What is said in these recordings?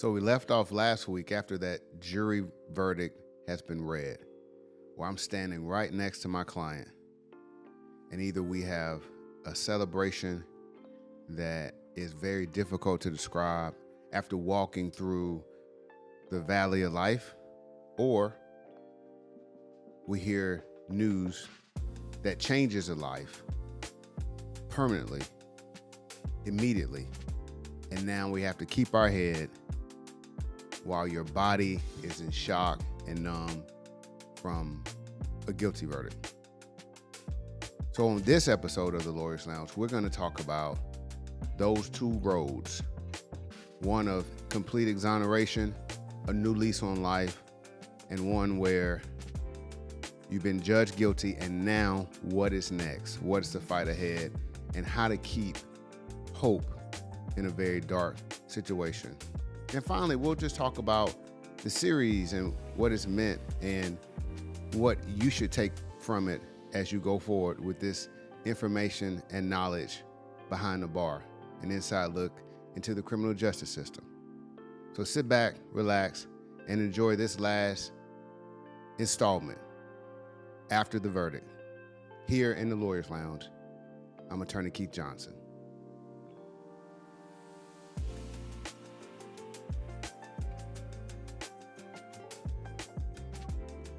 So we left off last week after that jury verdict has been read, where I'm standing right next to my client. And either we have a celebration that is very difficult to describe after walking through the valley of life, or we hear news that changes a life permanently, immediately. And now we have to keep our head while your body is in shock and numb from a guilty verdict. So on this episode of the Lawyer's Lounge, we're going to talk about those two roads. One of complete exoneration, a new lease on life, and one where you've been judged guilty and now what is next? What's the fight ahead? And how to keep hope in a very dark situation. And finally, we'll just talk about the series and what it's meant and what you should take from it as you go forward with this information and knowledge behind the bar, an inside look into the criminal justice system. So sit back, relax, and enjoy this last installment after the verdict. Here in the Lawyer's Lounge, I'm Attorney Keith Johnson.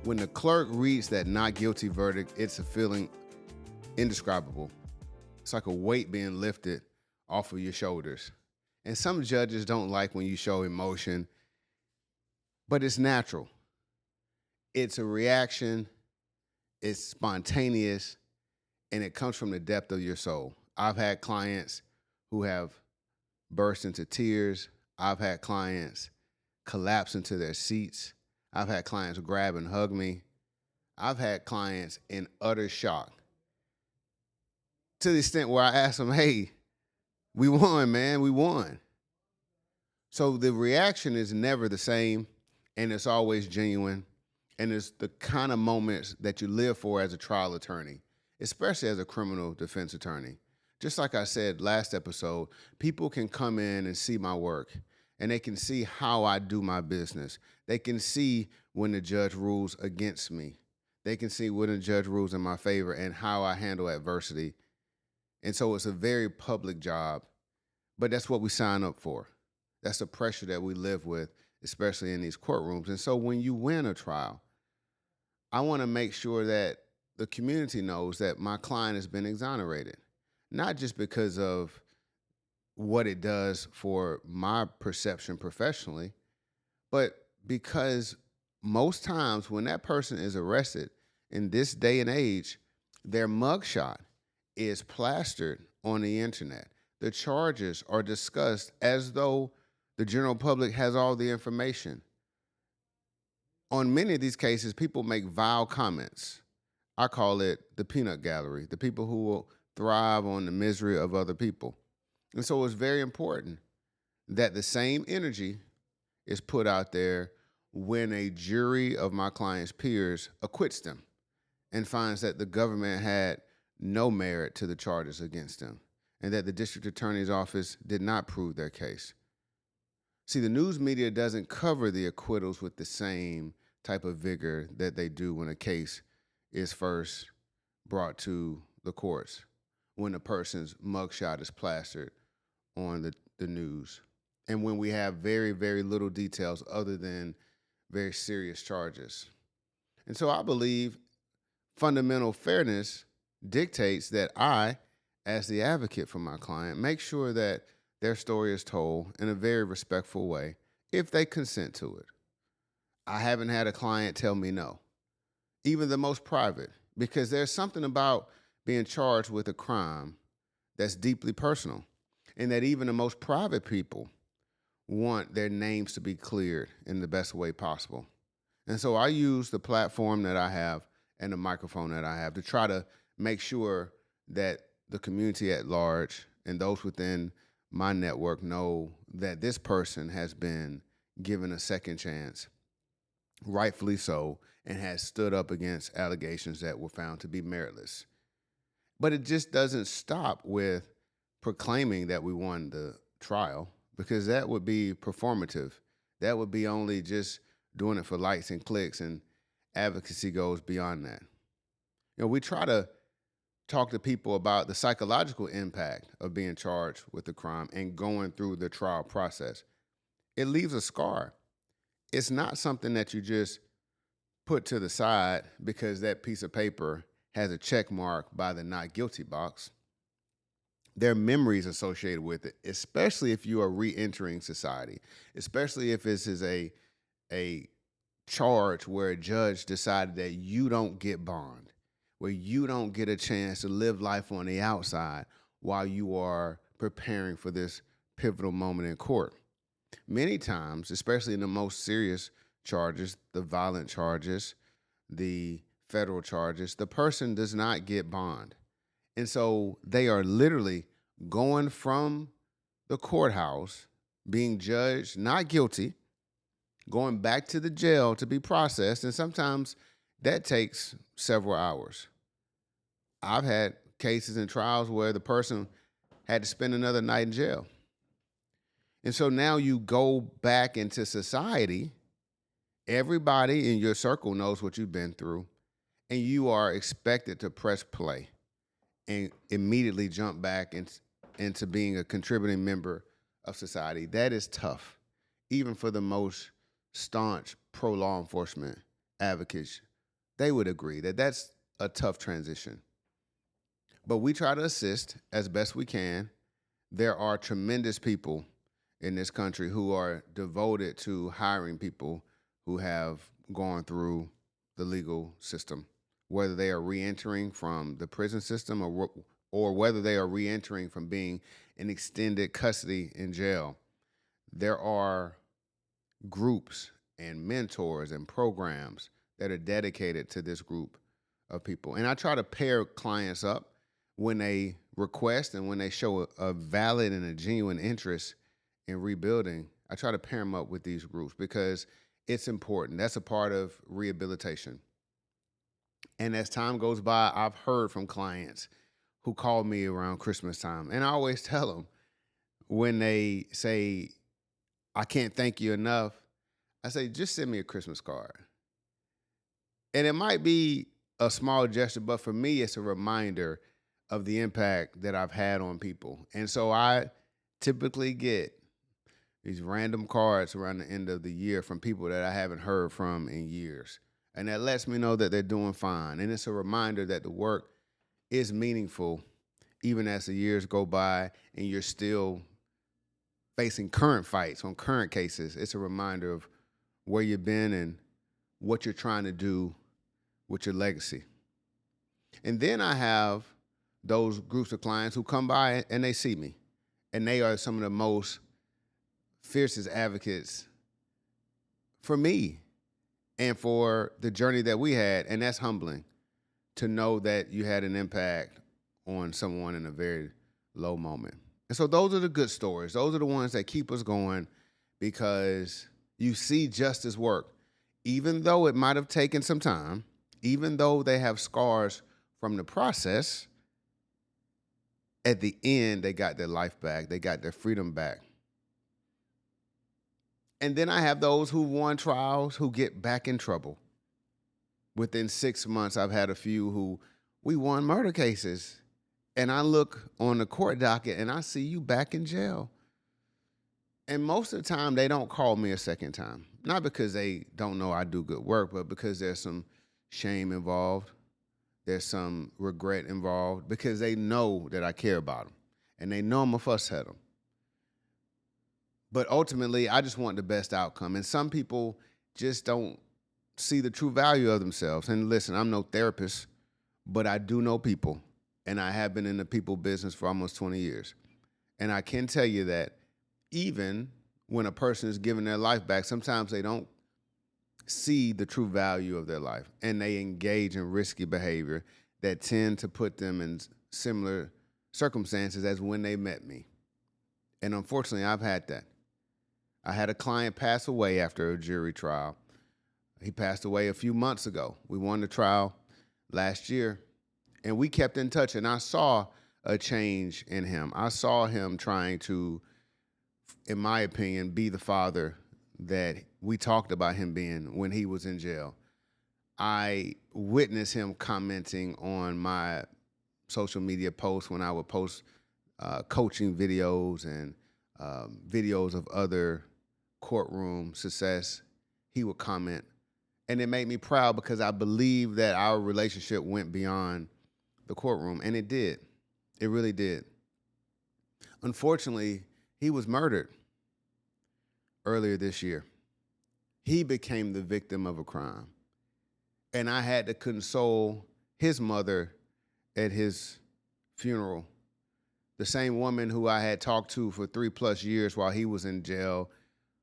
When the clerk reads that not guilty verdict, it's a feeling indescribable. It's like a weight being lifted off of your shoulders. And some judges don't like when you show emotion, but it's natural. It's a reaction, it's spontaneous, and it comes from the depth of your soul. I've had clients who have burst into tears. I've had clients collapse into their seats. I've had clients grab and hug me. I've had clients in utter shock to the extent where I ask them, hey, we won, man, we won. So the reaction is never the same, and it's always genuine, and it's the kind of moments that you live for as a trial attorney, especially as a criminal defense attorney. Just like I said last episode, people can come in and see my work, and they can see how I do my business. They can see when the judge rules against me. They can see when the judge rules in my favor and how I handle adversity. And so it's a very public job, but that's what we sign up for. That's the pressure that we live with, especially in these courtrooms. And so when you win a trial, I want to make sure that the community knows that my client has been exonerated, not just because of what it does for my perception professionally, but because most times when that person is arrested in this day and age, their mugshot is plastered on the internet. The charges are discussed as though the general public has all the information. On many of these cases, people make vile comments. I call it the peanut gallery, the people who will thrive on the misery of other people. And so it's very important that the same energy is put out there when a jury of my client's peers acquits them and finds that the government had no merit to the charges against them and that the district attorney's office did not prove their case. See, the news media doesn't cover the acquittals with the same type of vigor that they do when a case is first brought to the courts, when a person's mugshot is plastered on the news, and when we have very, very little details other than very serious charges. And so I believe fundamental fairness dictates that I, as the advocate for my client, make sure that their story is told in a very respectful way if they consent to it. I haven't had a client tell me no, even the most private, because there's something about being charged with a crime that's deeply personal, and that even the most private people want their names to be cleared in the best way possible. And so I use the platform that I have and the microphone that I have to try to make sure that the community at large and those within my network know that this person has been given a second chance, rightfully so, and has stood up against allegations that were found to be meritless. But it just doesn't stop with proclaiming that we won the trial, because that would be performative That would be only just doing it for likes and clicks, and advocacy goes beyond that. We try to talk to people about the psychological impact of being charged with a crime and going through the trial process. It leaves a scar. It's not something that you just put to the side because that piece of paper has a check mark by the not guilty box. There are memories associated with it, especially if you are re-entering society, especially if this is a charge where a judge decided that you don't get bond, where you don't get a chance to live life on the outside while you are preparing for this pivotal moment in court. Many times, especially in the most serious charges, the violent charges, the federal charges, the person does not get bond. And so they are literally going from the courthouse, being judged not guilty, going back to the jail to be processed. And sometimes that takes several hours. I've had cases and trials where the person had to spend another night in jail. And so now you go back into society. Everybody in your circle knows what you've been through, and you are expected to press play and immediately jump back into being a contributing member of society. That is tough, even for the most staunch pro-law enforcement advocates. They would agree that that's a tough transition. But we try to assist as best we can. There are tremendous people in this country who are devoted to hiring people who have gone through the legal system, whether they are re-entering from the prison system or whether they are re-entering from being in extended custody in jail. There are groups and mentors and programs that are dedicated to this group of people. And I try to pair clients up when they request and when they show a valid and a genuine interest in rebuilding. I try to pair them up with these groups because it's important. That's a part of rehabilitation. And as time goes by, I've heard from clients who call me around Christmas time. And I always tell them when they say, I can't thank you enough, I say, just send me a Christmas card. And it might be a small gesture, but for me, it's a reminder of the impact that I've had on people. And so I typically get these random cards around the end of the year from people that I haven't heard from in years. And that lets me know that they're doing fine. And it's a reminder that the work is meaningful, even as the years go by and you're still facing current fights on current cases. It's a reminder of where you've been and what you're trying to do with your legacy. And then I have those groups of clients who come by and they see me. And they are some of the most fiercest advocates for me and for the journey that we had. And that's humbling to know that you had an impact on someone in a very low moment. And so those are the good stories. Those are the ones that keep us going because you see justice work. Even though it might have taken some time, even though they have scars from the process, at the end, they got their life back. They got their freedom back. And then I have those who won trials who get back in trouble. Within 6 months, I've had a few who we won murder cases. And I look on the court docket and I see you back in jail. And most of the time, they don't call me a second time. Not because they don't know I do good work, but because there's some shame involved. There's some regret involved because they know that I care about them. And they know I'm a fuss at them. But ultimately, I just want the best outcome. And some people just don't see the true value of themselves. And listen, I'm no therapist, but I do know people. And I have been in the people business for almost 20 years. And I can tell you that even when a person is giving their life back, sometimes they don't see the true value of their life. And they engage in risky behavior that tend to put them in similar circumstances as when they met me. And unfortunately, I've had that. I had a client pass away after a jury trial. He passed away a few months ago. We won the trial last year, and we kept in touch, and I saw a change in him. I saw him trying to, in my opinion, be the father that we talked about him being when he was in jail. I witnessed him commenting on my social media posts when I would post coaching videos and videos of other courtroom success. He would comment, and it made me proud because I believe that our relationship went beyond the courtroom, and it did. It really did. Unfortunately, he was murdered earlier this year. He became the victim of a crime, and I had to console his mother at his funeral. The same woman who I had talked to for 3+ years while he was in jail,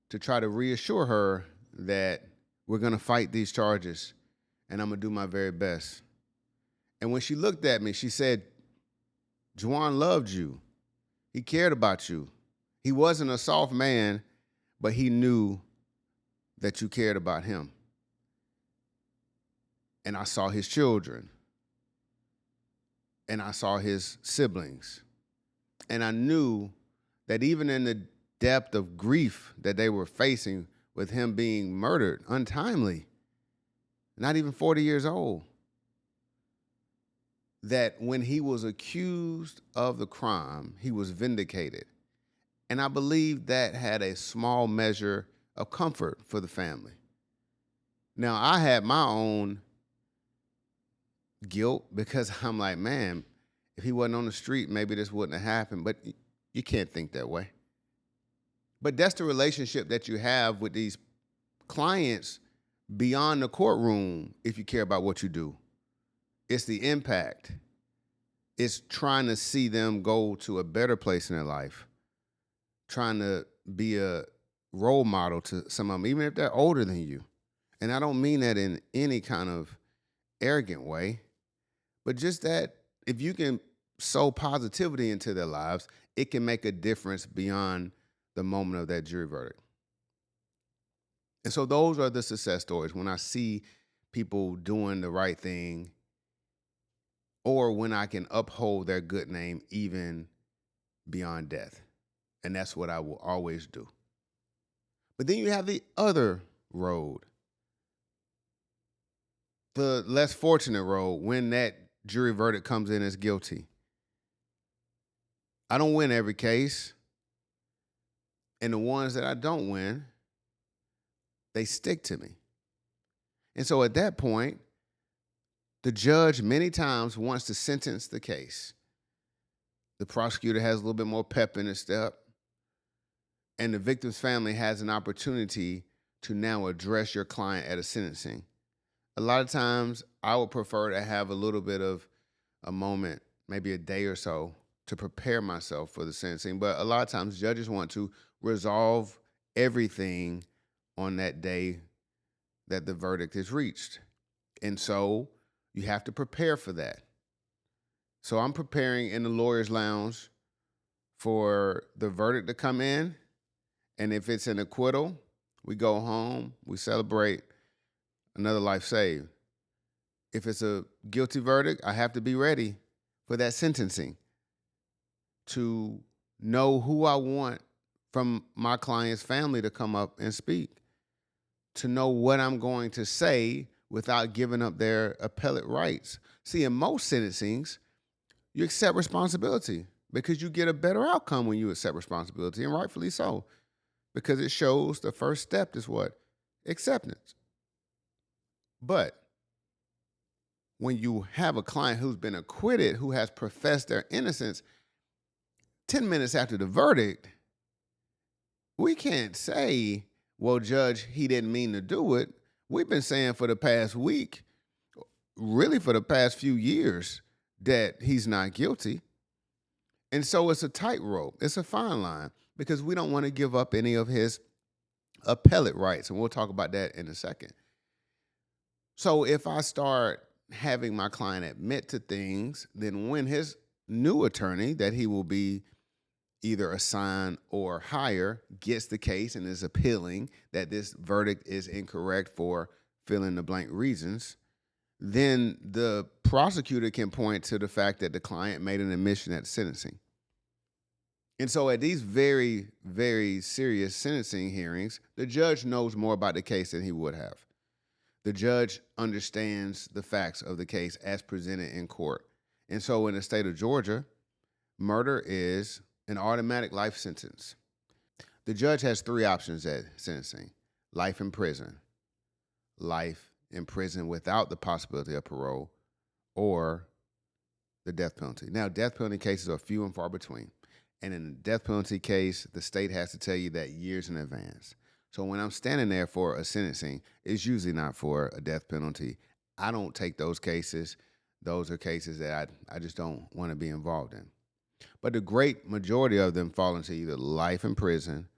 to try to reassure her that we're going to fight these charges and I'm going to do my very best. And when she looked at me, she said, Juwan loved you. He cared about you. He wasn't a soft man, but he knew that you cared about him. And I saw his children. And I saw his siblings. And I knew that even in the depth of grief that they were facing with him being murdered untimely, not even 40 years old, that when he was accused of the crime, he was vindicated. And I believe that had a small measure of comfort for the family. Now, I had my own guilt because I'm like, man, if he wasn't on the street, maybe this wouldn't have happened. But you can't think that way. But that's the relationship that you have with these clients beyond the courtroom if you care about what you do. It's the impact. It's trying to see them go to a better place in their life, trying to be a role model to some of them, even if they're older than you. And I don't mean that in any kind of arrogant way, but just that if you can sow positivity into their lives, it can make a difference beyond the moment of that jury verdict. And so those are the success stories when I see people doing the right thing, or when I can uphold their good name even beyond death. And that's what I will always do. But then you have the other road, the less fortunate road, when that jury verdict comes in as guilty. I don't win every case. And the ones that I don't win, they stick to me. And so at that point, the judge many times wants to sentence the case. The prosecutor has a little bit more pep in his step. And the victim's family has an opportunity to now address your client at a sentencing. A lot of times, I would prefer to have a little bit of a moment, maybe a day or so, to prepare myself for the sentencing. But a lot of times, judges want to resolve everything on that day that the verdict is reached. And so you have to prepare for that. So I'm preparing in the lawyer's lounge for the verdict to come in. And if it's an acquittal, we go home, we celebrate, another life saved. If it's a guilty verdict, I have to be ready for that sentencing to know who I want from my client's family to come up and speak, to know what I'm going to say without giving up their appellate rights. See, in most sentencings, you accept responsibility because you get a better outcome when you accept responsibility, and rightfully so, because it shows the first step is what? Acceptance. But when you have a client who's been acquitted, who has professed their innocence, 10 minutes after the verdict, we can't say, well, Judge, he didn't mean to do it. We've been saying for the past week, really for the past few years, that he's not guilty. And so it's a tightrope. It's a fine line because we don't want to give up any of his appellate rights. And we'll talk about that in a second. So if I start having my client admit to things, then when his new attorney that he will be either assigned or hire gets the case and is appealing that this verdict is incorrect for fill in the blank reasons, then the prosecutor can point to the fact that the client made an admission at sentencing. And so at these very, very serious sentencing hearings, the judge knows more about the case than he would have. The judge understands the facts of the case as presented in court. And so in the state of Georgia, murder is an automatic life sentence. The judge has three options at sentencing: life in prison, life in prison without the possibility of parole, or the death penalty. Now, death penalty cases are few and far between. And in a death penalty case, the state has to tell you that years in advance. So when I'm standing there for a sentencing, it's usually not for a death penalty. I don't take those cases. Those are cases that I just don't want to be involved in. But the great majority of them fall into either life in prison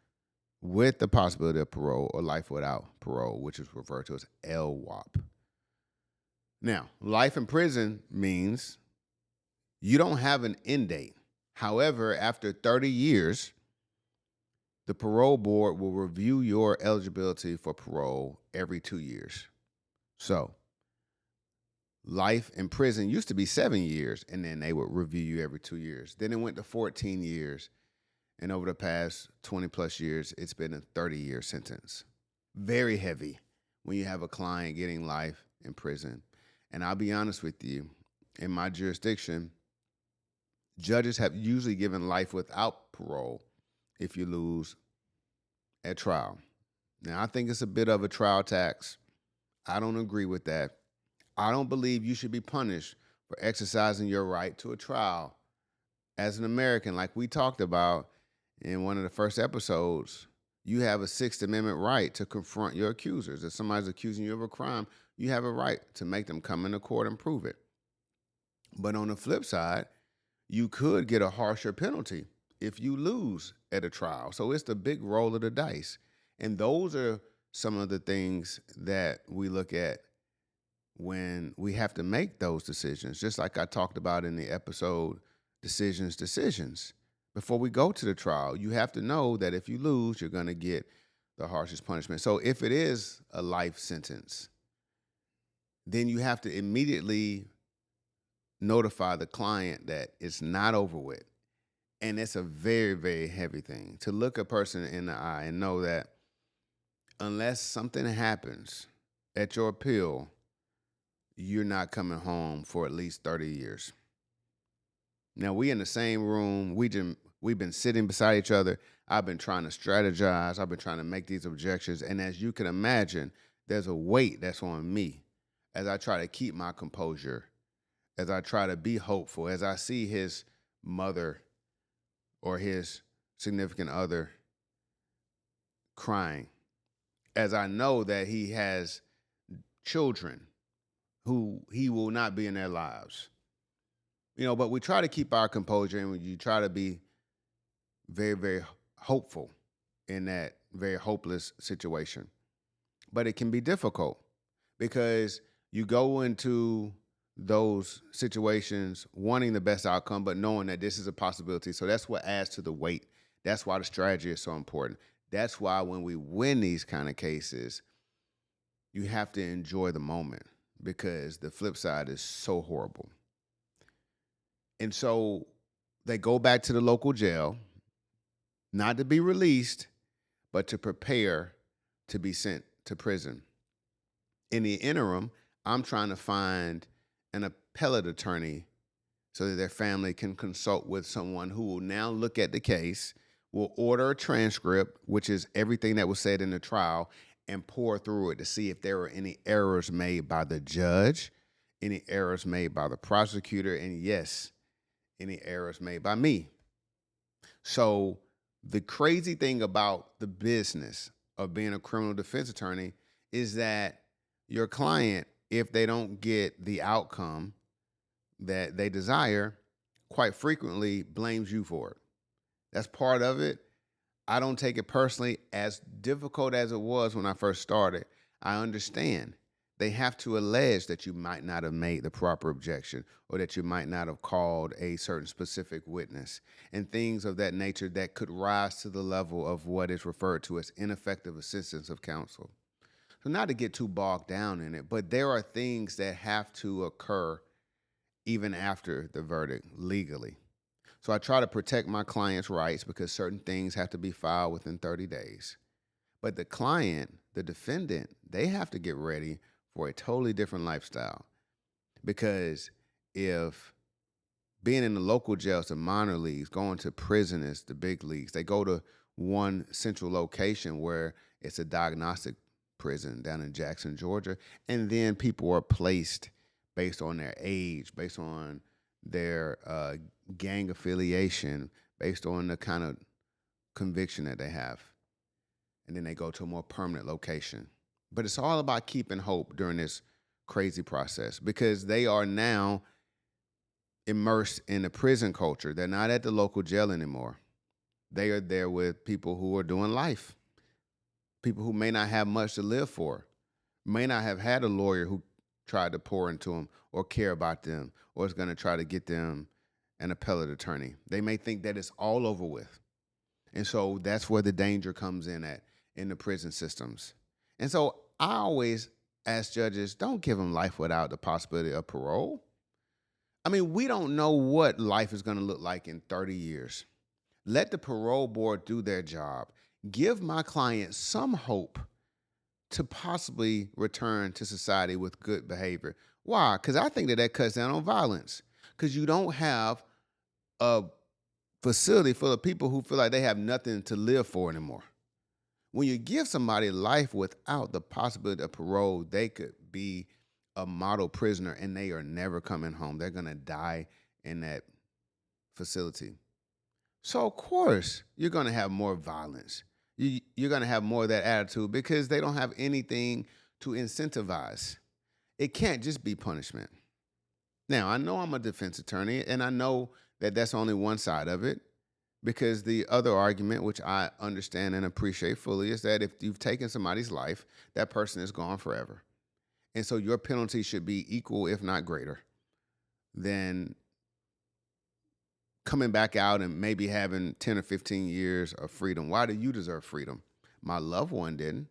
with the possibility of parole or life without parole, which is referred to as LWOP. Now, life in prison means you don't have an end date. However, after 30 years, the parole board will review your eligibility for parole every 2 years. So, life in prison used to be 7 years, and then they would review you every 2 years. Then it went to 14 years, and over the past 20 plus years, it's been a 30-year sentence. Very heavy when you have a client getting life in prison. And I'll be honest with you, in my jurisdiction, judges have usually given life without parole if you lose at trial. Now, I think it's a bit of a trial tax. I don't agree with that. I don't believe you should be punished for exercising your right to a trial. As an American, like we talked about in one of the first episodes, you have a Sixth Amendment right to confront your accusers. If somebody's accusing you of a crime, you have a right to make them come into court and prove it. But on the flip side, you could get a harsher penalty if you lose at a trial. So it's the big roll of the dice. And those are some of the things that we look at when we have to make those decisions. Just like I talked about in the episode, Decisions. Before we go to the trial, you have to know that if you lose, you're going to get the harshest punishment. So if it is a life sentence, then you have to immediately notify the client that it's not over with. And it's a very, very heavy thing to look a person in the eye and know that unless something happens at your appeal, you're not coming home for at least 30 years. Now, we in the same room. We've been sitting beside each other. I've been trying to strategize. I've been trying to make these objections. And as you can imagine, there's a weight that's on me as I try to keep my composure, as I try to be hopeful, as I see his mother or his significant other crying, as I know that he has children who he will not be in their lives. But we try to keep our composure, and you try to be very, very hopeful in that very hopeless situation. But it can be difficult because you go into those situations wanting the best outcome, but knowing that this is a possibility. So that's what adds to the weight. That's why the strategy is so important. That's why when we win these kind of cases, you have to enjoy the moment because the flip side is so horrible. And so they go back to the local jail, not to be released, but to prepare to be sent to prison. In the interim, I'm trying to find an appellate attorney so that their family can consult with someone who will now look at the case, will order a transcript, which is everything that was said in the trial, and pour through it to see if there were any errors made by the judge, any errors made by the prosecutor, and yes, any errors made by me. So the crazy thing about the business of being a criminal defense attorney is that your client, if they don't get the outcome that they desire, quite frequently blames you for it. That's part of it. I don't take it personally. As difficult as it was when I first started, I understand. They have to allege that you might not have made the proper objection or that you might not have called a certain specific witness and things of that nature that could rise to the level of what is referred to as ineffective assistance of counsel. So not to get too bogged down in it, but there are things that have to occur even after the verdict legally. So I try to protect my client's rights because certain things have to be filed within 30 days. But the client, the defendant, they have to get ready for a totally different lifestyle. Because if being in the local jails, the minor leagues, going to prison is the big leagues, they go to one central location where it's a diagnostic prison down in Jackson, Georgia. And then people are placed based on their age, based on their gang affiliation, based on the kind of conviction that they have. And then they go to a more permanent location. But it's all about keeping hope during this crazy process because they are now immersed in the prison culture. They're not at the local jail anymore. They are there with people who are doing life, people who may not have much to live for, may not have had a lawyer who tried to pour into them or care about them or is going to try to get them an appellate attorney. They may think that it's all over with. And so that's where the danger comes in the prison systems. And so I always ask judges, don't give them life without the possibility of parole. I mean, we don't know what life is going to look like in 30 years. Let the parole board do their job. Give my client some hope to possibly return to society with good behavior. Why? Because I think that cuts down on violence. Because you don't have a facility full of people who feel like they have nothing to live for anymore. When you give somebody life without the possibility of parole, they could be a model prisoner and they are never coming home. They're going to die in that facility. So, of course, you're going to have more violence. You're going to have more of that attitude because they don't have anything to incentivize. It can't just be punishment. Now, I know I'm a defense attorney, and I know that that's only one side of it, because the other argument, which I understand and appreciate fully, is that if you've taken somebody's life, that person is gone forever. And so your penalty should be equal, if not greater, than coming back out and maybe having 10 or 15 years of freedom. Why do you deserve freedom? My loved one didn't.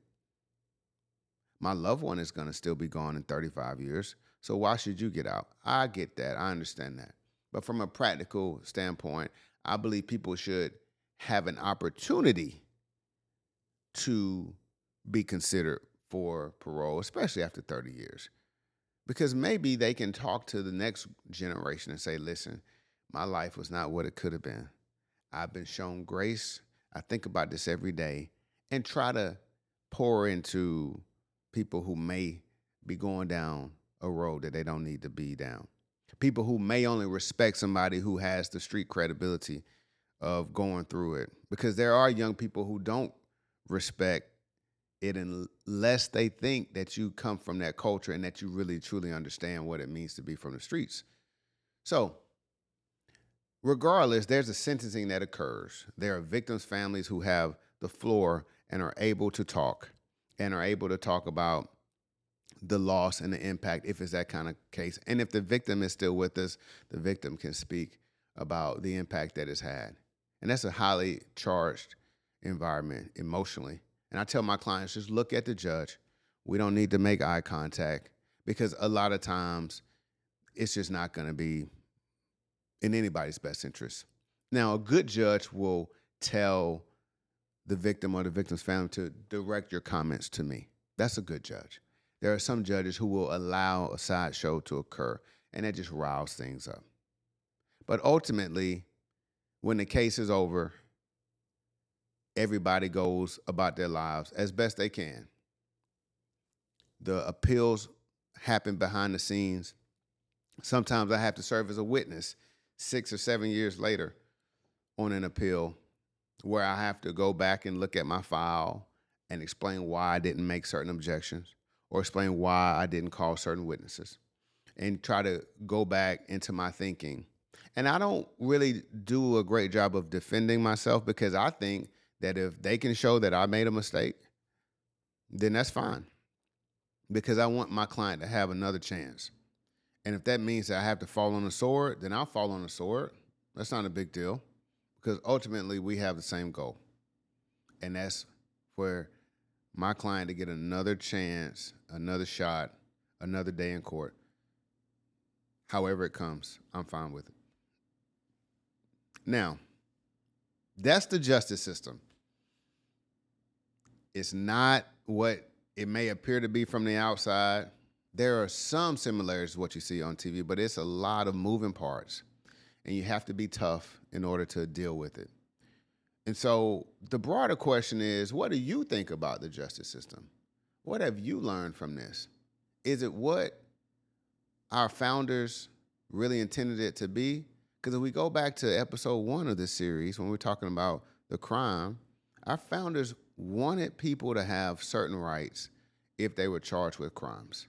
My loved one is going to still be gone in 35 years. So why should you get out? I get that. I understand that. But from a practical standpoint, I believe people should have an opportunity to be considered for parole, especially after 30 years. Because maybe they can talk to the next generation and say, listen, my life was not what it could have been. I've been shown grace. I think about this every day and try to pour into people who may be going down a road that they don't need to be down. People who may only respect somebody who has the street credibility of going through it. Because there are young people who don't respect it unless they think that you come from that culture and that you really, truly understand what it means to be from the streets. So, regardless, there's a sentencing that occurs. There are victims' families who have the floor and are able to talk about the loss and the impact if it's that kind of case. And if the victim is still with us, the victim can speak about the impact that it's had. And that's a highly charged environment emotionally. And I tell my clients, just look at the judge. We don't need to make eye contact because a lot of times it's just not going to be in anybody's best interest. Now, a good judge will tell the victim or the victim's family to direct your comments to me. That's a good judge. There are some judges who will allow a sideshow to occur, and that just riles things up. But ultimately, when the case is over, everybody goes about their lives as best they can. The appeals happen behind the scenes. Sometimes I have to serve as a witness 6 or 7 years later on an appeal where I have to go back and look at my file and explain why I didn't make certain objections or explain why I didn't call certain witnesses and try to go back into my thinking. And I don't really do a great job of defending myself because I think that if they can show that I made a mistake, then that's fine. Because I want my client to have another chance. And if that means that I have to fall on the sword, then I'll fall on the sword. That's not a big deal because ultimately we have the same goal. And that's for my client to get another chance, another shot, another day in court. However it comes, I'm fine with it. Now, that's the justice system. It's not what it may appear to be from the outside. There are some similarities to what you see on TV, but it's a lot of moving parts, and you have to be tough in order to deal with it. And so the broader question is, what do you think about the justice system? What have you learned from this? Is it what our founders really intended it to be? Because if we go back to episode 1 of this series, when we're talking about the crime, our founders wanted people to have certain rights if they were charged with crimes.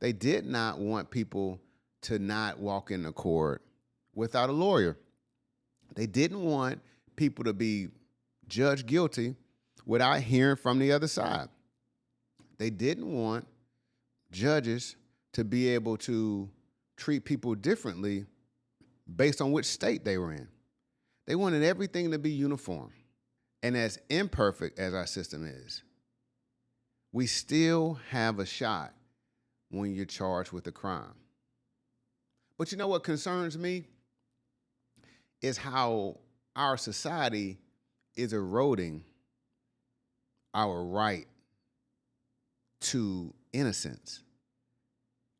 They did not want people to not walk into court without a lawyer. They didn't want people to be judged guilty without hearing from the other side. They didn't want judges to be able to treat people differently based on which state they were in. They wanted everything to be uniform. And as imperfect as our system is, we still have a shot when you're charged with a crime. But you know what concerns me is how our society is eroding our right to innocence.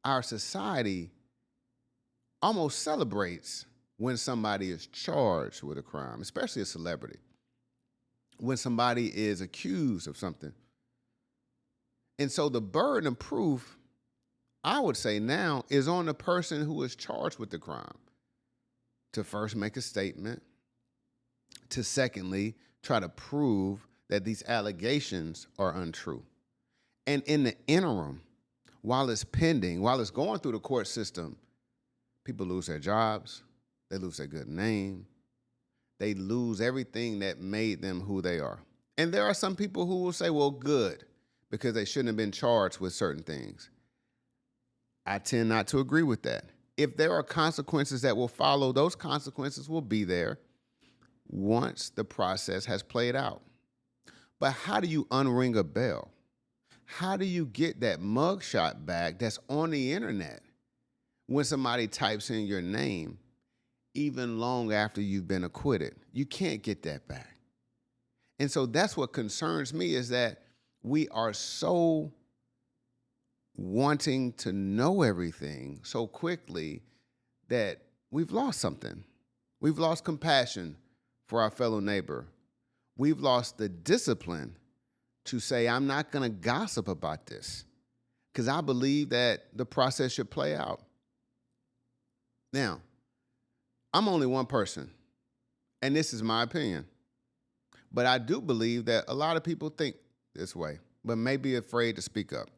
Our society almost celebrates when somebody is charged with a crime, especially a celebrity, when somebody is accused of something. And so the burden of proof, I would say now, is on the person who is charged with the crime to first make a statement, to secondly, try to prove that these allegations are untrue. And in the interim, while it's pending, while it's going through the court system, people lose their jobs, they lose their good name, they lose everything that made them who they are. And there are some people who will say, well, good, because they shouldn't have been charged with certain things. I tend not to agree with that. If there are consequences that will follow, those consequences will be there once the process has played out. But how do you unring a bell? How do you get that mugshot back that's on the internet when somebody types in your name, even long after you've been acquitted? You can't get that back. And so that's what concerns me, is that we are so wanting to know everything so quickly that we've lost something. We've lost compassion for our fellow neighbor. We've lost the discipline to say, I'm not going to gossip about this because I believe that the process should play out. Now, I'm only one person, and this is my opinion. But I do believe that a lot of people think this way, but may be afraid to speak up.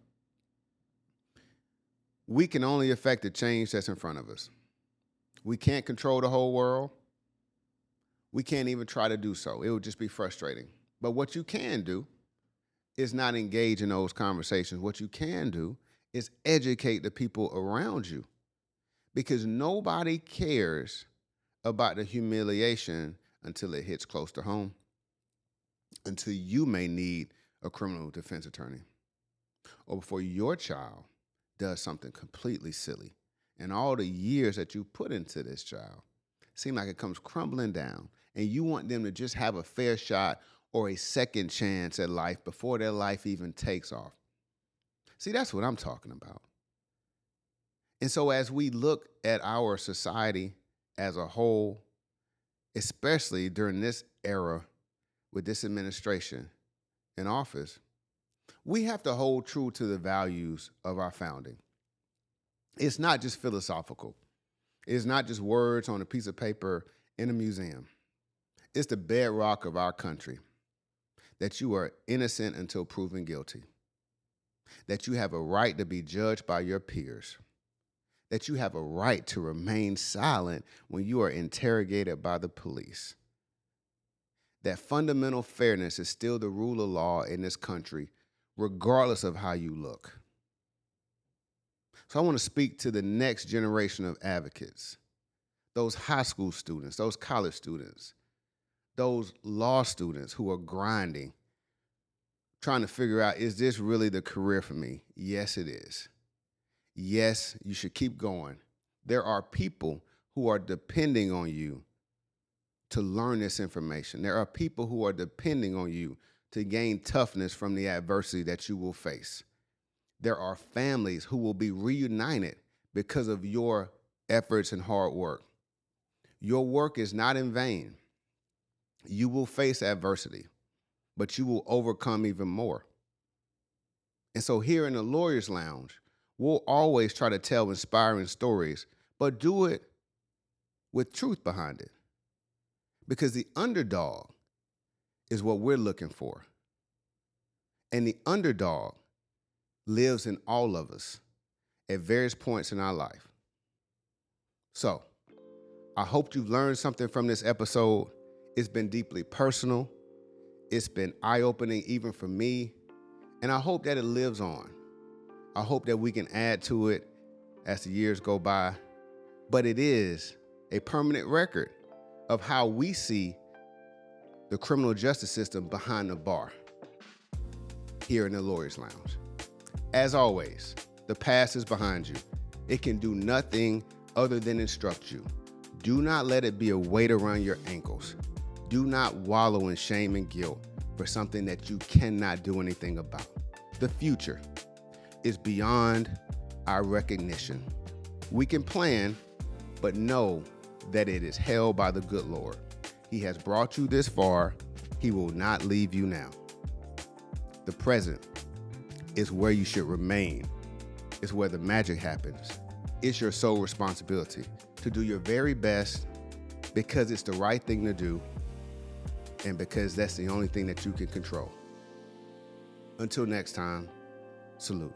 We can only affect the change that's in front of us. We can't control the whole world. We can't even try to do so. It would just be frustrating. But what you can do is not engage in those conversations. What you can do is educate the people around you, because nobody cares about the humiliation until it hits close to home, until you may need a criminal defense attorney, or before your child does something completely silly and all the years that you put into this child seem like it comes crumbling down, and you want them to just have a fair shot or a second chance at life before their life even takes off. See, that's what I'm talking about. And so as we look at our society as a whole, especially during this era with this administration in office, we have to hold true to the values of our founding. It's not just philosophical. It's not just words on a piece of paper in a museum. It's the bedrock of our country, that you are innocent until proven guilty, that you have a right to be judged by your peers, that you have a right to remain silent when you are interrogated by the police, that fundamental fairness is still the rule of law in this country, regardless of how you look. So I want to speak to the next generation of advocates, those high school students, those college students, those law students who are grinding, trying to figure out, is this really the career for me? Yes, it is. Yes, you should keep going. There are people who are depending on you to learn this information. There are people who are depending on you to gain toughness from the adversity that you will face. There are families who will be reunited because of your efforts and hard work. Your work is not in vain. You will face adversity, but you will overcome even more. And so here in the Lawyer's Lounge, we'll always try to tell inspiring stories, but do it with truth behind it. Because the underdog is what we're looking for. And the underdog lives in all of us at various points in our life. So, I hope you've learned something from this episode. It's been deeply personal. It's been eye-opening even for me. And I hope that it lives on. I hope that we can add to it as the years go by. But it is a permanent record of how we see the criminal justice system behind the bar here in the Lawyer's Lounge. As always, the past is behind you. It can do nothing other than instruct you. Do not let it be a weight around your ankles. Do not wallow in shame and guilt for something that you cannot do anything about. The future is beyond our recognition. We can plan, but know that it is held by the good Lord. He has brought you this far. He will not leave you now. The present is where you should remain. It's where the magic happens. It's your sole responsibility to do your very best because it's the right thing to do and because that's the only thing that you can control. Until next time, salute.